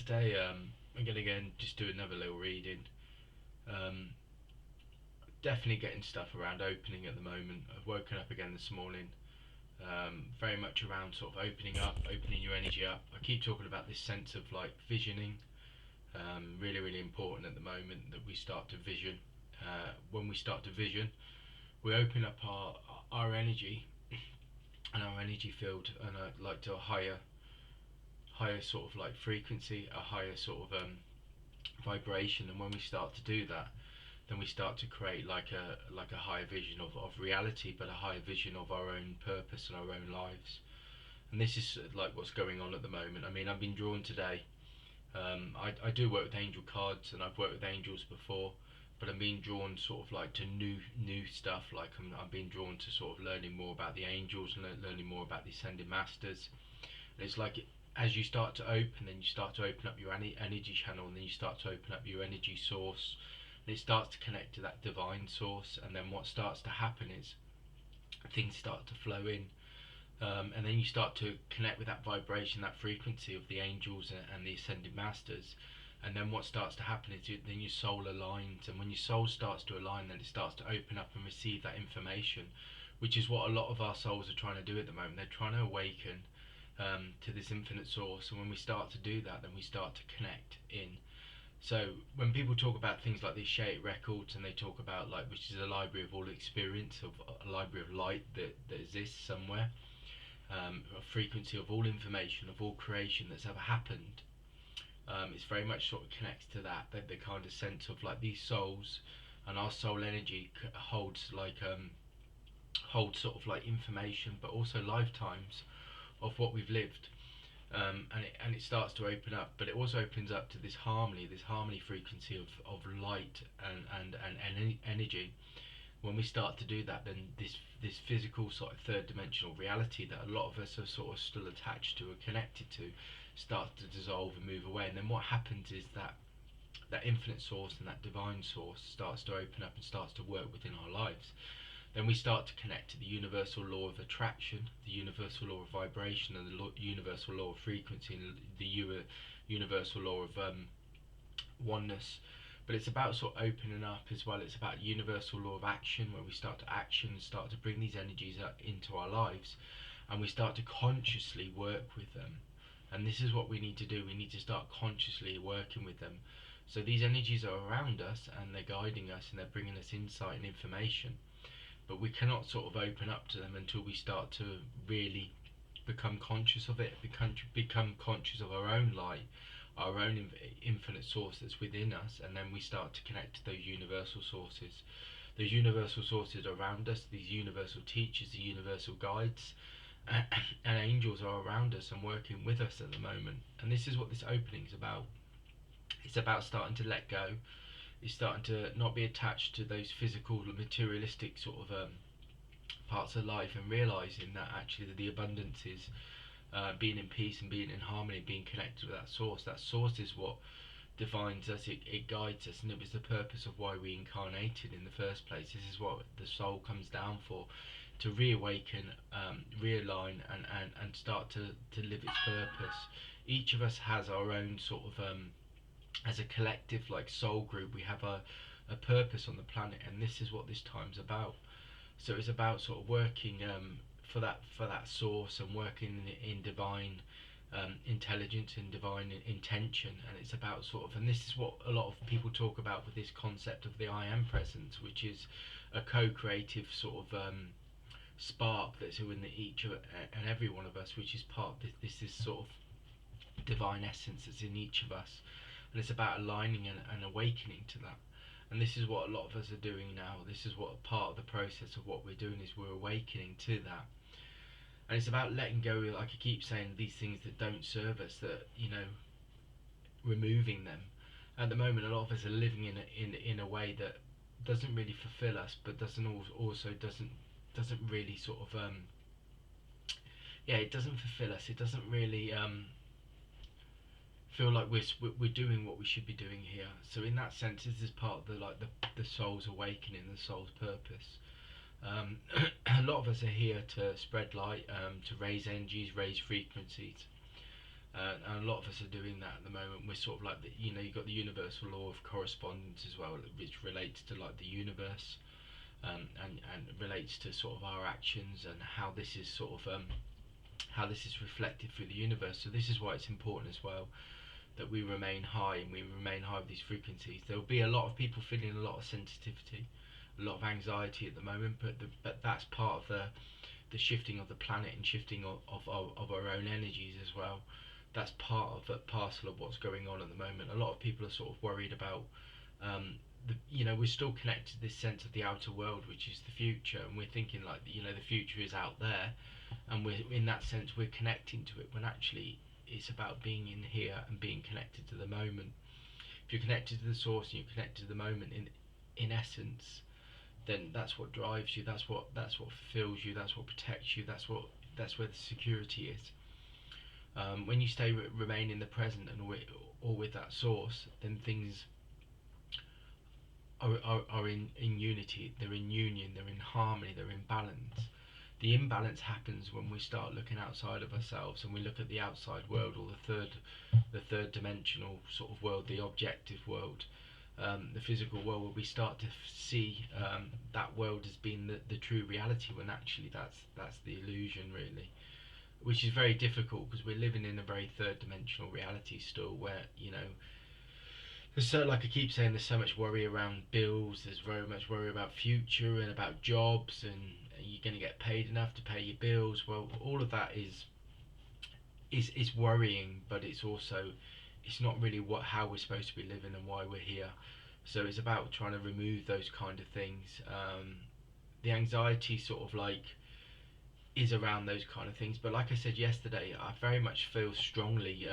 Today, I'm gonna again just do another little reading. Um, Definitely getting stuff around opening at the moment. I've woken up again this morning, very much around sort of opening up, opening your energy up. I keep talking about this sense of like visioning. Really, really important at the moment that we start to vision. When we start to vision, we open up our energy and our energy field, and like to a higher sort of like frequency, a higher sort of vibration. And when we start to do that, then we start to create like a higher vision of reality, but a higher vision of our own purpose and our own lives. And this is like what's going on at the moment. I mean, I've been drawn today. I do work with angel cards, and I've worked with angels before, but I'm being drawn sort of like to new stuff. Like I'm being drawn to sort of learning more about the angels and learning more about the ascended masters. And it's like as you start to open, then you start to open up your energy channel, and then you start to open up your energy source, and it starts to connect to that divine source. And then what starts to happen is things start to flow in, and then you start to connect with that vibration, that frequency of the angels and the ascended masters. And then what starts to happen is then your soul aligns, and when your soul starts to align, then it starts to open up and receive that information, which is what a lot of our souls are trying to do at the moment. They're trying to awaken to this infinite source, and when we start to do that, then we start to connect in. So when people talk about things like the Shaitic records, and they talk about like, which is a library of all experience, of a library of light that exists somewhere, a frequency of all information, of all creation that's ever happened. It's very much sort of connects to that the kind of sense of like these souls, and our soul energy holds sort of like information, but also lifetimes of what we've lived. And it starts to open up, but it also opens up to this harmony frequency of light and energy. When we start to do that, then this physical sort of third dimensional reality that a lot of us are sort of still attached to or connected to starts to dissolve and move away. And then what happens is that infinite source and that divine source starts to open up and starts to work within our lives. Then we start to connect to the universal law of attraction, the universal law of vibration, and the universal law of frequency, and the universal law of oneness. But it's about sort of opening up as well. It's about universal law of action, where we start to action and start to bring these energies into our lives, and we start to consciously work with them. And this is what we need to do. We need to start consciously working with them. So these energies are around us, and they're guiding us, and they're bringing us insight and information, but we cannot sort of open up to them until we start to really become conscious of it, become conscious of our own light, our own infinite source that's within us. And then we start to connect to those universal sources. Those universal sources around us, these universal teachers, the universal guides, and angels are around us and working with us at the moment. And this is what this opening is about. It's about starting to let go. It's starting to not be attached to those physical, materialistic sort of parts of life, and realizing that actually the abundance is being in peace and being in harmony, being connected with that source. That source is what defines us, it guides us, and it was the purpose of why we incarnated in the first place. This is what the soul comes down for, to reawaken, realign, and start to live its purpose. Each of us has our own sort of as a collective like soul group, we have a purpose on the planet, and this is what this time's about. So it's about sort of working for that source, and working in divine intelligence and divine intention. And it's about sort of, and this is what a lot of people talk about with this concept of the I am presence, which is a co-creative sort of spark that's in each of and every one of us, which is part of this sort of divine essence that's in each of us. And it's about aligning and awakening to that. And this is what a lot of us are doing now. This is what part of the process of what we're doing is we're awakening to that. And it's about letting go, like I keep saying, these things that don't serve us, that, removing them. At the moment, a lot of us are living in a way that doesn't really fulfill us, but doesn't really sort of it doesn't fulfill us. It doesn't really feel like we're doing what we should be doing here. So in that sense, this is part of the soul's awakening, the soul's purpose. A lot of us are here to spread light, to raise energies, raise frequencies, And a lot of us are doing that at the moment. We're sort of like you've got the universal law of correspondence as well, which relates to like the universe, and relates to sort of our actions and how this is sort of how this is reflected through the universe. So this is why it's important as well that we remain high, and we remain high with these frequencies. There will be a lot of people feeling a lot of sensitivity, a lot of anxiety at the moment, but that's part of the shifting of the planet and shifting of our own energies as well. That's part of that parcel of what's going on at the moment. A lot of people are sort of worried about we're still connected to this sense of the outer world, which is the future, and we're thinking like the future is out there, and we're in that sense we're connecting to it, when actually it's about being in here and being connected to the moment. If you're connected to the source and you're connected to the moment in essence, then that's what drives you, that's what fulfills you, that's what protects you, that's where the security is. When you remain in the present and or with that source, then things are in unity, they're in union, they're in harmony, they're in balance. The imbalance happens when we start looking outside of ourselves and we look at the outside world, or the third dimensional sort of world, the objective world, the physical world, where we start to see that world as being the true reality, when actually that's the illusion, really, which is very difficult because we're living in a very third dimensional reality still, where there's so, like I keep saying, there's so much worry around bills, there's very much worry about future and about jobs, and are you going to get paid enough to pay your bills? Well, all of that is worrying, but it's also, it's not really how we're supposed to be living and why we're here. So it's about trying to remove those kind of things. The anxiety sort of like is around those kind of things, but like I said yesterday, I very much feel strongly,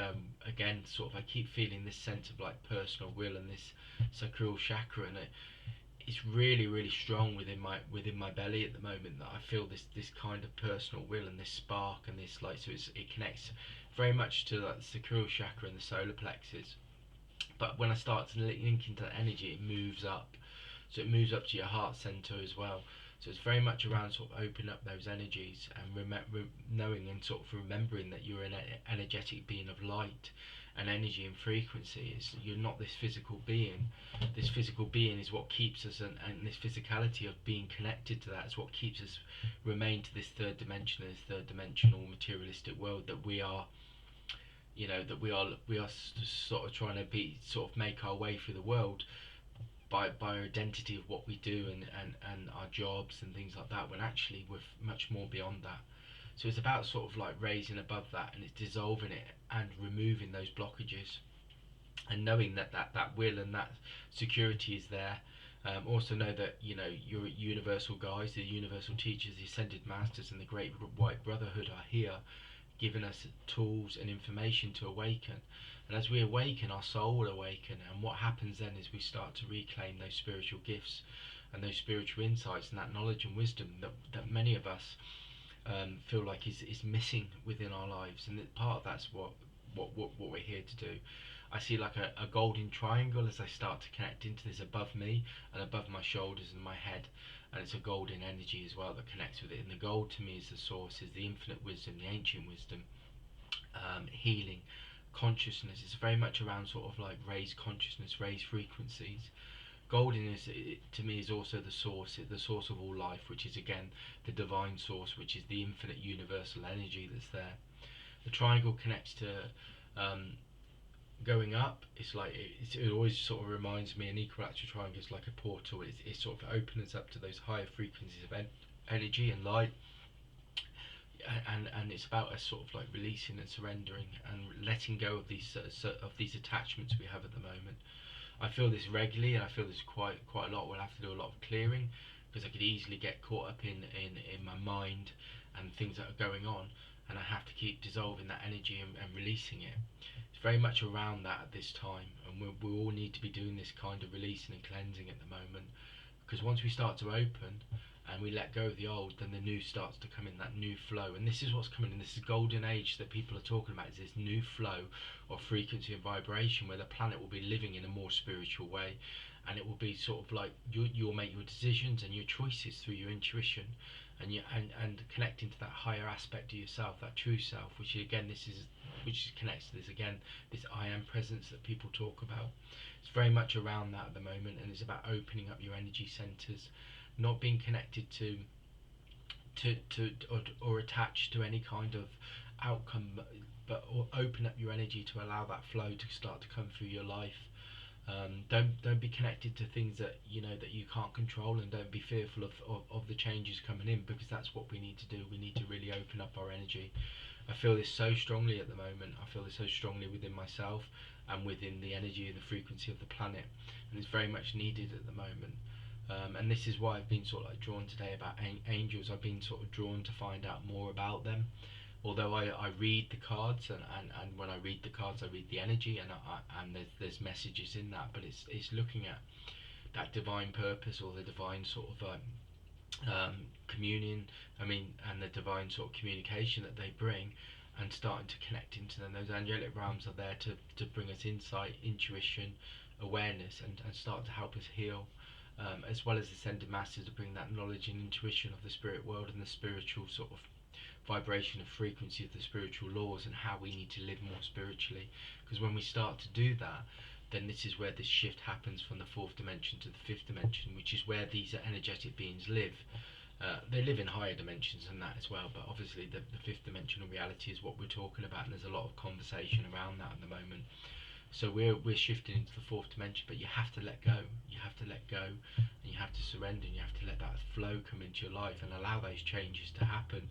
again, sort of, I keep feeling this sense of like personal will and this sacral chakra, and it's really really strong within my belly at the moment, that I feel this kind of personal will and this spark and this, like, so it connects very much to like the sacral chakra and the solar plexus. But when I start to link into that energy, it moves up, so it moves up to your heart center as well. So it's very much around sort of opening up those energies and knowing and sort of remembering that you're an energetic being of light and energy and frequency. You're not this physical being. This physical being is what keeps us, and this physicality of being connected to that is what keeps us remain to this third dimension, this third dimensional materialistic world that we are. That we are sort of trying to sort of make our way through the world by our identity of what we do and our jobs and things like that, when actually we're much more beyond that. So it's about sort of like raising above that, and it's dissolving it and removing those blockages, and knowing that will and that security is there. Also know that your universal guides, the universal teachers, the ascended masters, and the great white brotherhood are here, giving us tools and information to awaken. And as we awaken, our soul will awaken, and what happens then is we start to reclaim those spiritual gifts and those spiritual insights and that knowledge and wisdom that many of us feel like is missing within our lives. And that part of that's what we're here to do. I see like a golden triangle as I start to connect into this above me and above my shoulders and my head, and it's a golden energy as well that connects with it. And the gold to me is the source, is the infinite wisdom, the ancient wisdom, healing, consciousness. It's very much around sort of like raised consciousness, raised frequencies. Golden to me is also the source of all life, which is again the divine source, which is the infinite universal energy that's there. The triangle connects to going up. It's like it always sort of reminds me, an equilateral triangle is like a portal. It sort of opens up to those higher frequencies of energy and light, and it's about us sort of like releasing and surrendering and letting go of these attachments we have at the moment. I feel this regularly, and I feel this quite a lot. We'll have to do a lot of clearing, because I could easily get caught up in my mind and things that are going on, and I have to keep dissolving that energy and releasing it. It's very much around that at this time, and we all need to be doing this kind of releasing and cleansing at the moment, because once we start to open and we let go of the old, then the new starts to come in, that new flow. And this is what's coming in, this is golden age that people are talking about, is this new flow of frequency and vibration, where the planet will be living in a more spiritual way, and it will be sort of like you'll make your decisions and your choices through your intuition, and connecting to that higher aspect of yourself, that true self, which connects to this again, this I am presence that people talk about. It's very much around that at the moment, and it's about opening up your energy centers, not being connected to or attached to any kind of outcome, but or open up your energy to allow that flow to start to come through your life. Don't be connected to things that that you can't control, and don't be fearful of the changes coming in, because that's what we need to do. We need to really open up our energy. I feel this so strongly at the moment. I feel this so strongly within myself and within the energy and the frequency of the planet, and it's very much needed at the moment. And this is why I've been sort of like drawn today about angels. I've been sort of drawn to find out more about them. Although I read the cards, and when I read the cards, I read the energy, and there's messages in that, but it's looking at that divine purpose, or the divine sort of communion. I mean, and the divine sort of communication that they bring, and starting to connect into them. Those angelic realms are there to bring us insight, intuition, awareness, and start to help us heal. As well as ascended masters to bring that knowledge and intuition of the spirit world and the spiritual sort of vibration of frequency of the spiritual laws, and how we need to live more spiritually. Because when we start to do that, then this is where this shift happens from the fourth dimension to the fifth dimension, which is where these energetic beings live. They live in higher dimensions than that as well, but obviously the fifth dimensional reality is what we're talking about, and there's a lot of conversation around that at the moment. So we're shifting into the fourth dimension, but you have to let go. You have to let go, and you have to surrender, and you have to let that flow come into your life and allow those changes to happen.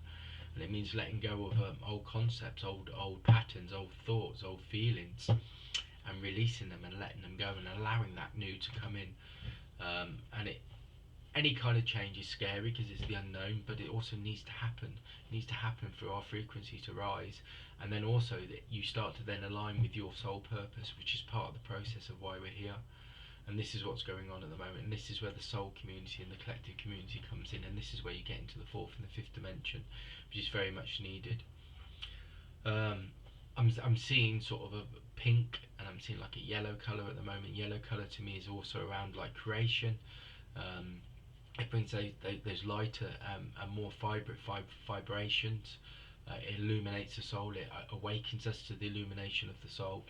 And it means letting go of old concepts, old patterns, old thoughts, old feelings, and releasing them and letting them go, and allowing that new to come in. Any kind of change is scary because it's the unknown, but it also needs to happen. It needs to happen for our frequency to rise, and then also that you start to then align with your soul purpose, which is part of the process of why we're here. And this is what's going on at the moment, and this is where the soul community and the collective community comes in, and this is where you get into the fourth and the fifth dimension, which is very much needed. I'm seeing sort of a pink, and I'm seeing like a yellow colour at the moment. Yellow colour to me is also around like creation. It brings those lighter and more vibrant vibrations. It illuminates the soul. It awakens us to the illumination of the soul.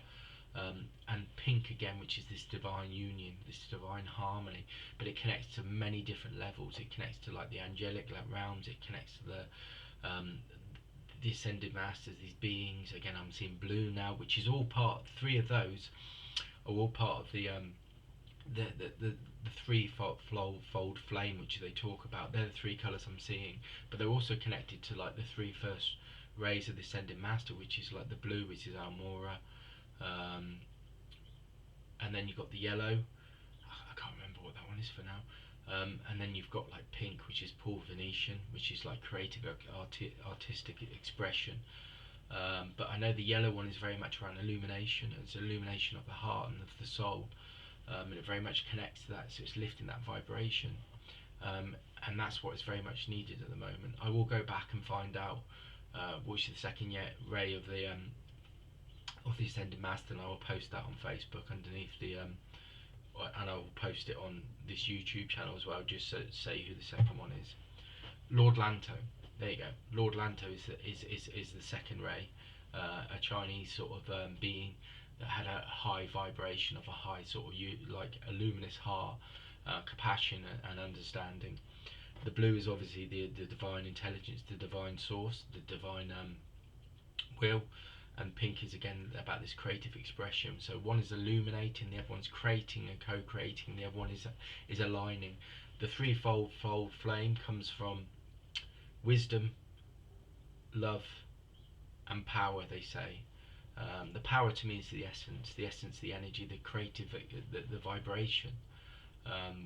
And pink again, which is this divine union, this divine harmony, but it connects to many different levels. It connects to like the angelic realms. It connects to the ascended masters, these beings. Again, I'm seeing blue now, which is all part. Three of those are all part of the threefold flame, which they talk about. They're the three colours I'm seeing, but they're also connected to like the three first rays of the ascended master, which is like the blue, which is Almora. And then you've got the yellow, I can't remember what that one is for now, and then you've got like pink, which is Paul Venetian, which is like creative artistic expression. But I know the yellow one is very much around illumination. It's illumination of the heart and of the soul, and it very much connects to that, so it's lifting that vibration, and that's what is very much needed at the moment. I will go back and find out which is the second ray of the ascended master, and I will post that on Facebook underneath the and I will post it on this YouTube channel as well, just so to say who the second one is. Lord Lanto, there you go. Lord Lanto is the second ray, a Chinese sort of being that had a high vibration of a high sort of like a luminous heart, compassion and understanding. The blue is obviously the divine intelligence, the divine source, the divine will, and pink is again about this creative expression. So one is illuminating, the other one's creating and co-creating, the other one is aligning. The threefold flame comes from wisdom, love, and power, they say. The power to me is the essence, the energy, the creative, the vibration.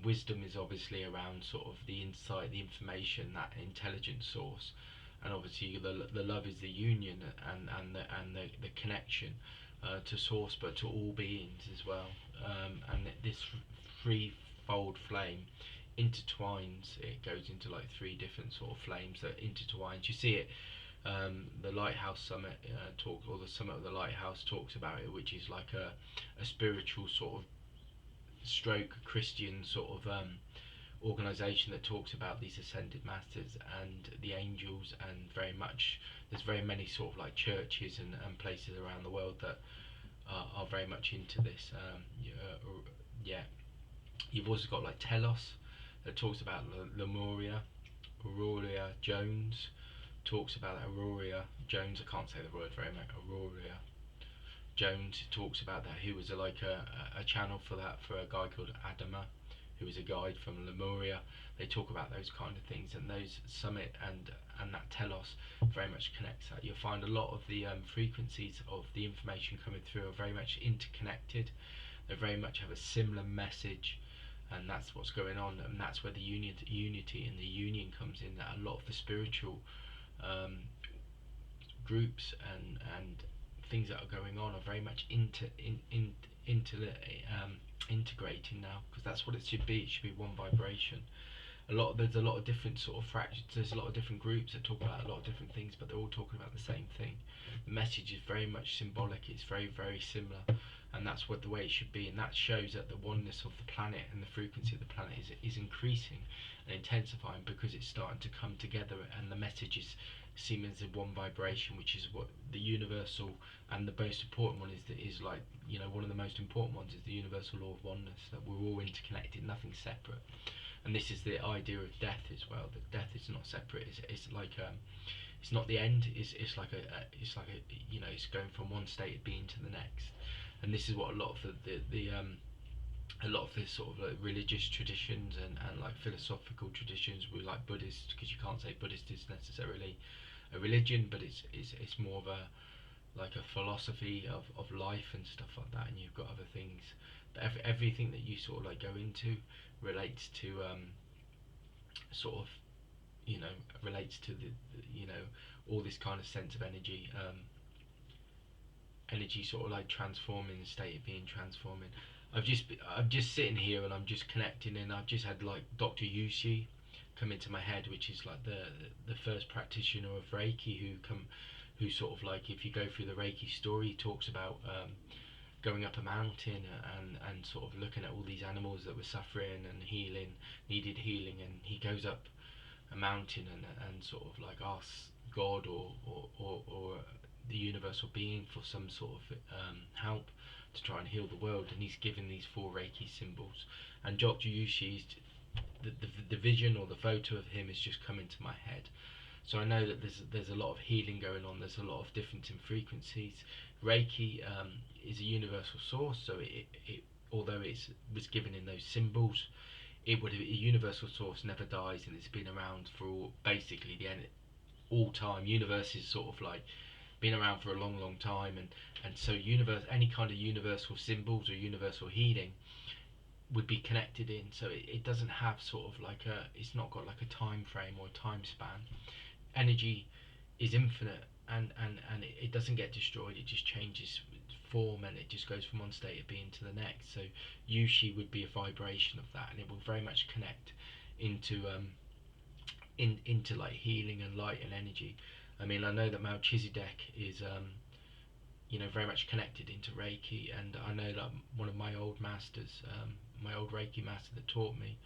Wisdom is obviously around sort of the insight, the information, that intelligent source, and obviously the love is the union and the connection to source, but to all beings as well. And this threefold flame intertwines. It goes into like three different sort of flames that intertwines. You see it. The Lighthouse Summit talk, or the Summit of the Lighthouse talks about it, which is like a spiritual sort of stroke Christian sort of organization that talks about these ascended masters and the angels, and there's very many sort of like churches and places around the world that are very much into this. Yeah, you've also got like Telos that talks about Lemuria. Aurora Jones talks about Aurora Jones. I can't say the word very much. Aurora Jones talks about that. He was a channel for that, for a guy called Adama, who was a guide from Lemuria. They talk about those kind of things, and those Summit and that Telos very much connects that. You'll find a lot of the frequencies of the information coming through are very much interconnected. They very much have a similar message, and that's what's going on, and that's where the unity and the union comes in. That a lot of the spiritual groups and things that are going on are very much integrating now, because that's what it should be. It should be one vibration. There's a lot of different sort of fractions. There's a lot of different groups that talk about a lot of different things, but they're all talking about the same thing. The message is very much symbolic. It's very similar, and that's what the way it should be. And that shows that the oneness of the planet and the frequency of the planet is increasing and intensifying, because it's starting to come together, and the message is seen as a one vibration, which is what the universal, and the most important one is like, you know, one of the most important ones is the universal law of oneness, that we're all interconnected, nothing separate. And this is the idea of death as well. That death is not separate. It's like it's not the end. It's like a you know, it's going from one state of being to the next. And this is what a lot of a lot of the sort of like religious traditions and like philosophical traditions with like Buddhist, because you can't say Buddhist is necessarily a religion, but it's more of a like a philosophy of life and stuff like that. And you've got other things, but everything that you sort of like go into relates to sort of, you know, relates to the you know, all this kind of sense of energy, energy sort of like transforming, the state of being transforming. I'm just sitting here and I'm just connecting, and I've just had like Dr. Yushi come into my head, which is like the first practitioner of Reiki who sort of like, if you go through the Reiki story, he talks about going up a mountain and sort of looking at all these animals that were suffering and needed healing, and he goes up a mountain and sort of like asks God or the universal being for some sort of help to try and heal the world, and he's given these 4 Reiki symbols. And Dr. Yushi's the vision or the photo of him has just come into my head. So I know that there's a lot of healing going on. There's a lot of difference in frequencies. Reiki is a universal source, so it although it was given in those symbols, a universal source never dies, and it's been around for basically all time. Universe is sort of like been around for a long time, and so any kind of universal symbols or universal healing would be connected in. So it doesn't have sort of like it's not got like a time frame or a time span. Energy is infinite, and it doesn't get destroyed. It just changes form, and it just goes from one state of being to the next. So Yushi would be a vibration of that, and it will very much connect into into like healing and light and energy. I mean, I know that Melchizedek is you know, very much connected into Reiki, and I know that one of my old masters, my old Reiki master that taught me,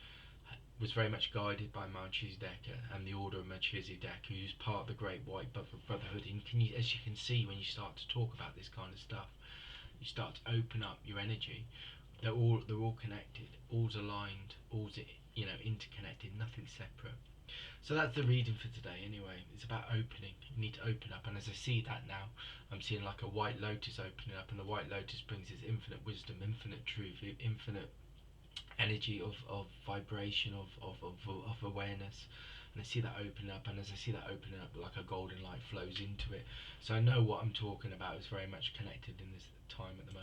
was very much guided by Melchizedek and the Order of Melchizedek, who's part of the Great White Brotherhood. And as you can see, when you start to talk about this kind of stuff, you start to open up your energy. They're all connected, all's aligned, all's, you know, interconnected, nothing separate. So that's the reading for today anyway. It's about opening. You need to open up, and as I see that now, I'm seeing like a white lotus opening up, and the white lotus brings this infinite wisdom, infinite truth, infinite energy of vibration, of awareness. And I see that opening up, and as I see that opening up, like a golden light flows into it. So I know what I'm talking about is very much connected in this time at the moment.